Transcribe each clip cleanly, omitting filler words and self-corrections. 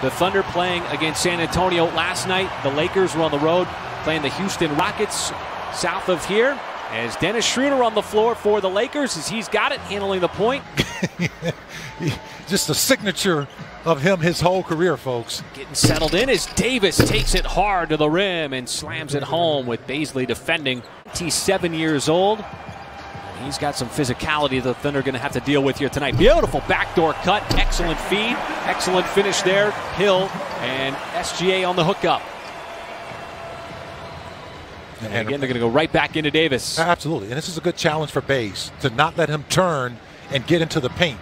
The Thunder playing against San Antonio last night. The Lakers were on the road playing the Houston Rockets south of here. As Dennis Schroeder on the floor for the Lakers as he's got it, handling the point. Just a signature of him his whole career, folks. Getting settled in as Davis takes it hard to the rim and slams it home with Bazley defending. 27 years old. He's got some physicality the Thunder are going to have to deal with here tonight. Beautiful backdoor cut, excellent feed, excellent finish there. Hill and SGA on the hookup. And again, they're going to go right back into Davis. Absolutely, and this is a good challenge for Baze to not let him turn and get into the paint.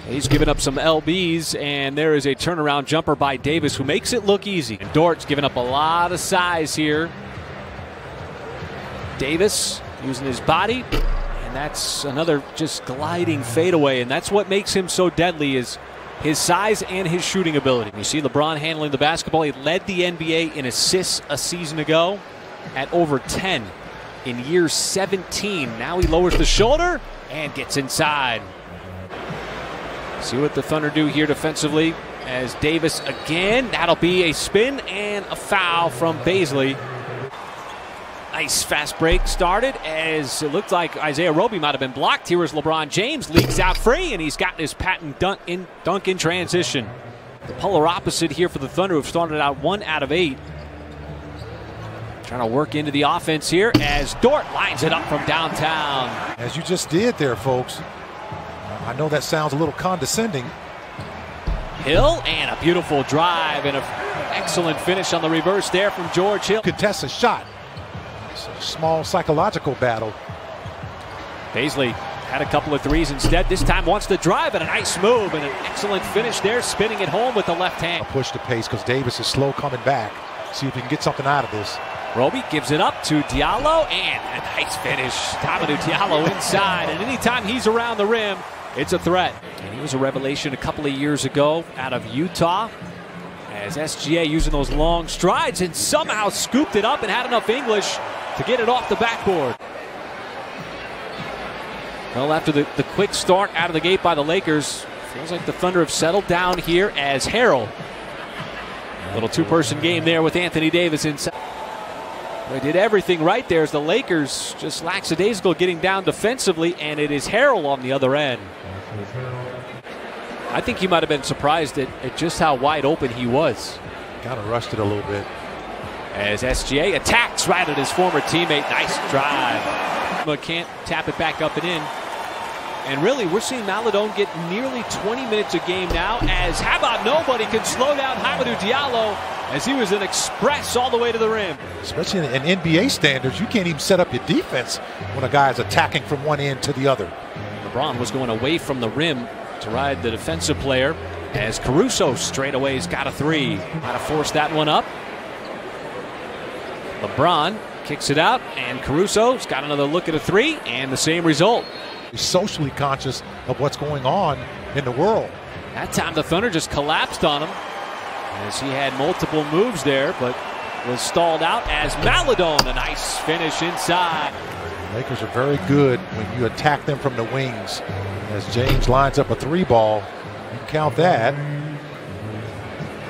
He's giving up some LBs, and there is a turnaround jumper by Davis who makes it look easy. And Dort's giving up a lot of size here. Davis using his body, and that's another just gliding fadeaway, and that's what makes him so deadly is his size and his shooting ability. You see LeBron handling the basketball. He led the NBA in assists a season ago at over 10 in year 17. Now he lowers the shoulder and gets inside. See what the Thunder do here defensively as Davis again. That'll be a spin and a foul from Bazley. Nice fast break started as it looked like Isaiah Roby might have been blocked. Here is LeBron James, leaks out free, and he's got his patent dunk in transition. The polar opposite here for the Thunder, who've started out 1 out of 8. Trying to work into the offense here as Dort lines it up from downtown. As you just did there, folks. I know that sounds a little condescending. Hill and a beautiful drive and an excellent finish on the reverse there from George Hill. Contest a shot. It's a small psychological battle. Bazley had a couple of threes instead. This time wants to drive and a nice move and an excellent finish there, spinning it home with the left hand. I'll push the pace because Davis is slow coming back. See if he can get something out of this. Roby gives it up to Diallo and a nice finish. Hamidou Diallo inside, and anytime he's around the rim, it's a threat. And he was a revelation a couple of years ago out of Utah as SGA using those long strides and somehow scooped it up and had enough English to get it off the backboard. Well, after the quick start out of the gate by the Lakers, feels like the Thunder have settled down here as Harrell. A little two-person game there with Anthony Davis inside. They did everything right there as the Lakers just lackadaisical getting down defensively, and it is Harrell on the other end. I think he might have been surprised at just how wide open he was. Kind of rushed it a little bit. As SGA attacks right at his former teammate. Nice drive. But can't tap it back up and in. And really, we're seeing Maledon get nearly 20 minutes a game now as how about nobody can slow down Hamidou Diallo as he was an express all the way to the rim. Especially in NBA standards, you can't even set up your defense when a guy is attacking from one end to the other. LeBron was going away from the rim to ride the defensive player as Caruso straight away has got a three. Might have forced that one up. LeBron kicks it out, and Caruso's got another look at a three, and the same result. He's socially conscious of what's going on in the world. That time the Thunder just collapsed on him as he had multiple moves there, but was stalled out as Maledon, a nice finish inside. The Lakers are very good when you attack them from the wings. As James lines up a three ball, you can count that.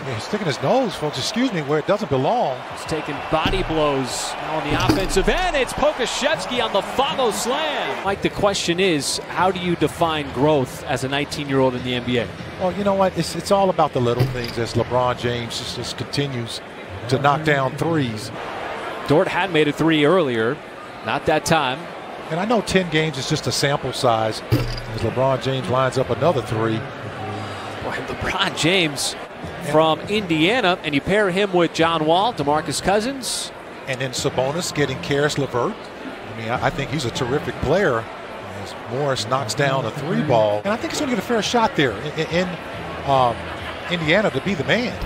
Yeah, he's sticking his nose, folks, excuse me, where it doesn't belong. He's taking body blows now on the offensive end. It's Pokusevski on the follow slam. Mike, the question is, how do you define growth as a 19-year-old in the NBA? Well, you know what? It's all about the little things as LeBron James just continues to knock down threes. Dort had made a three earlier, not that time. And I know 10 games is just a sample size as LeBron James lines up another three. Boy, LeBron James from Indiana, and you pair him with John Wall, DeMarcus Cousins. And then Sabonis getting Karis LeVert. I mean, I think he's a terrific player as Morris knocks down a three ball. And I think he's going to get a fair shot there in Indiana to be the man.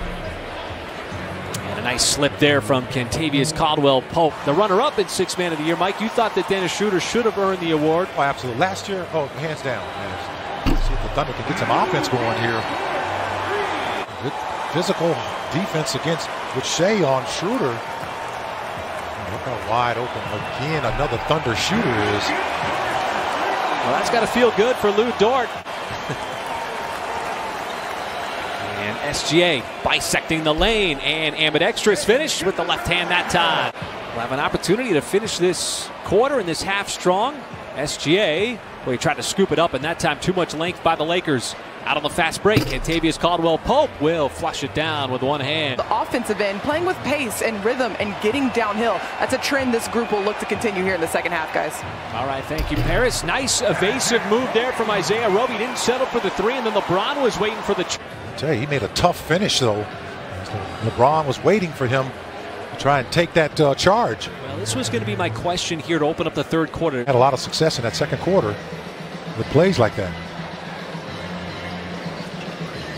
And a nice slip there from Kentavious Caldwell-Pope, the runner-up in Sixth Man of the Year. Mike, you thought that Dennis Schroeder should have earned the award? Oh, absolutely. Last year, hands down. See if the Thunder can get some offense going here. Good physical defense with Shai on Schroeder. Look how wide open again another Thunder shooter is. Well, that's got to feel good for Lou Dort. And SGA bisecting the lane, and ambidextrous finish with the left hand that time. We'll have an opportunity to finish this quarter and this half strong. SGA, well, he tried to scoop it up, and that time too much length by the Lakers. Out on the fast break, Kentavious Caldwell-Pope will flush it down with one hand. The offensive end, playing with pace and rhythm and getting downhill. That's a trend this group will look to continue here in the second half, guys. All right, thank you, Paris. Nice evasive move there from Isaiah Roby. Didn't settle for the three, and then LeBron was waiting for the... I tell you, he made a tough finish, though. LeBron was waiting for him to try and take that charge. Well, this was going to be my question here to open up the third quarter. Had a lot of success in that second quarter with plays like that.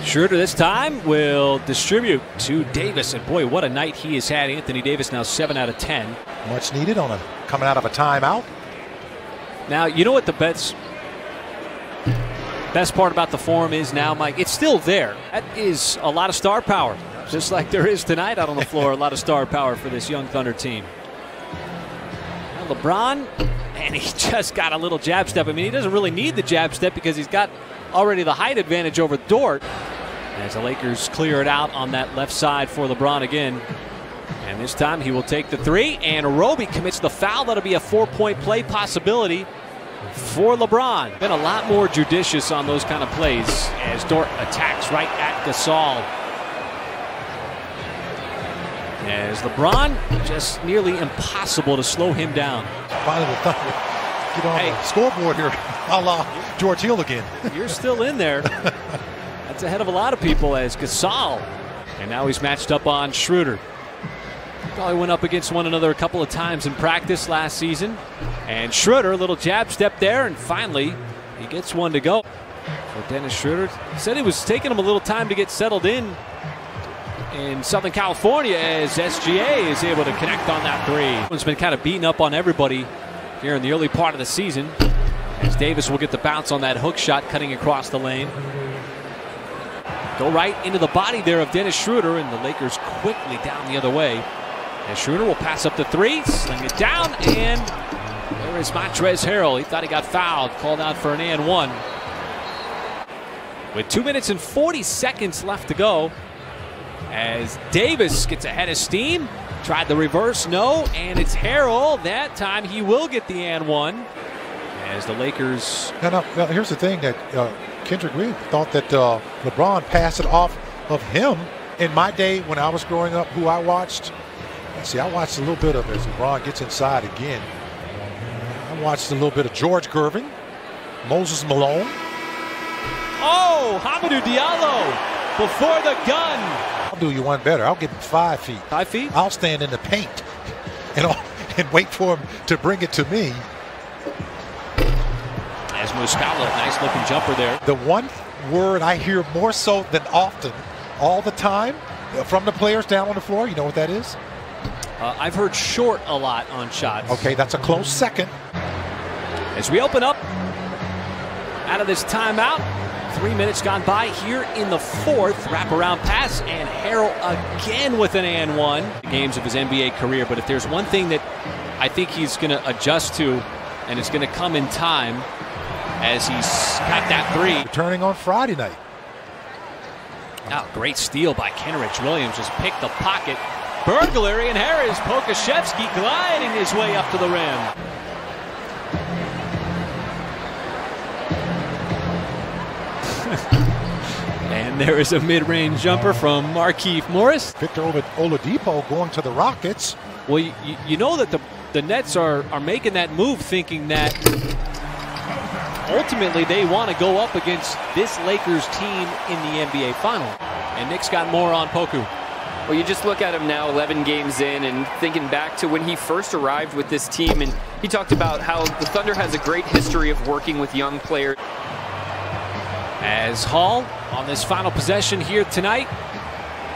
Schroeder this time will distribute to Davis, and boy, what a night he has had. Anthony Davis now 7 out of 10. Much needed coming out of a timeout. Now, you know what the best part about the form is now, Mike? It's still there. That is a lot of star power, just like there is tonight out on the floor. A lot of star power for this young Thunder team. Now LeBron, and he just got a little jab step. I mean, he doesn't really need the jab step because he's got already the height advantage over Dort. As the Lakers clear it out on that left side for LeBron again. And this time he will take the three, and Roby commits the foul. That'll be a 4-point play possibility for LeBron. Been a lot more judicious on those kind of plays as Dort attacks right at Gasol. As LeBron, just nearly impossible to slow him down. Finally, the Thunder get on the scoreboard here, a la George Hill again. You're still in there. That's ahead of a lot of people as Gasol. And now he's matched up on Schroeder. Probably went up against one another a couple of times in practice last season. And Schroeder, a little jab step there, and finally he gets one to go. For Dennis Schroeder, he said it was taking him a little time to get settled in Southern California as SGA is able to connect on that three. He's been kind of beating up on everybody here in the early part of the season, as Davis will get the bounce on that hook shot cutting across the lane. Go right into the body there of Dennis Schroeder, and the Lakers quickly down the other way. And Schroeder will pass up the three, sling it down, and there is Montrezl Harrell. He thought he got fouled, called out for an and one. With 2 minutes and 40 seconds left to go, as Davis gets ahead of steam, tried the reverse, no, and it's Harrell. That time he will get the and one. As the Lakers... Now, here's the thing that Kendrick Green thought that LeBron passed it off of him. In my day when I was growing up, who I watched, I watched a little bit of as LeBron gets inside again. I watched a little bit of George Gervin, Moses Malone. Oh, Hamidou Diallo before the gun. I'll do you one better. I'll give him 5 feet. 5 feet? I'll stand in the paint and wait for him to bring it to me. As Muscala, nice looking jumper there. The one word I hear more so than often, all the time, from the players down on the floor, you know what that is? I've heard short a lot on shots. Okay, that's a close second. As we open up out of this timeout, 3 minutes gone by here in the fourth. Wraparound pass, and Harrell again with an and one. Games of his NBA career, but if there's one thing that I think he's going to adjust to, and it's going to come in time, as he's got that three. Returning on Friday night. Now, great steal by Kenrich Williams. Just picked the pocket. Burglary, and Harris Pokashevsky gliding his way up to the rim. And there is a mid-range jumper from Markieff Morris. Victor Oladipo going to the Rockets. Well, you know that the Nets are making that move thinking that ultimately they want to go up against this Lakers team in the NBA final. And Nick's got more on Poku. Well, you just look at him now 11 games in and thinking back to when he first arrived with this team, and he talked about how the Thunder has a great history of working with young players. As Hall on this final possession here tonight,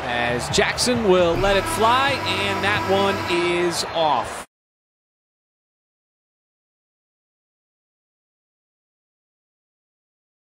as Jackson will let it fly, and that one is off.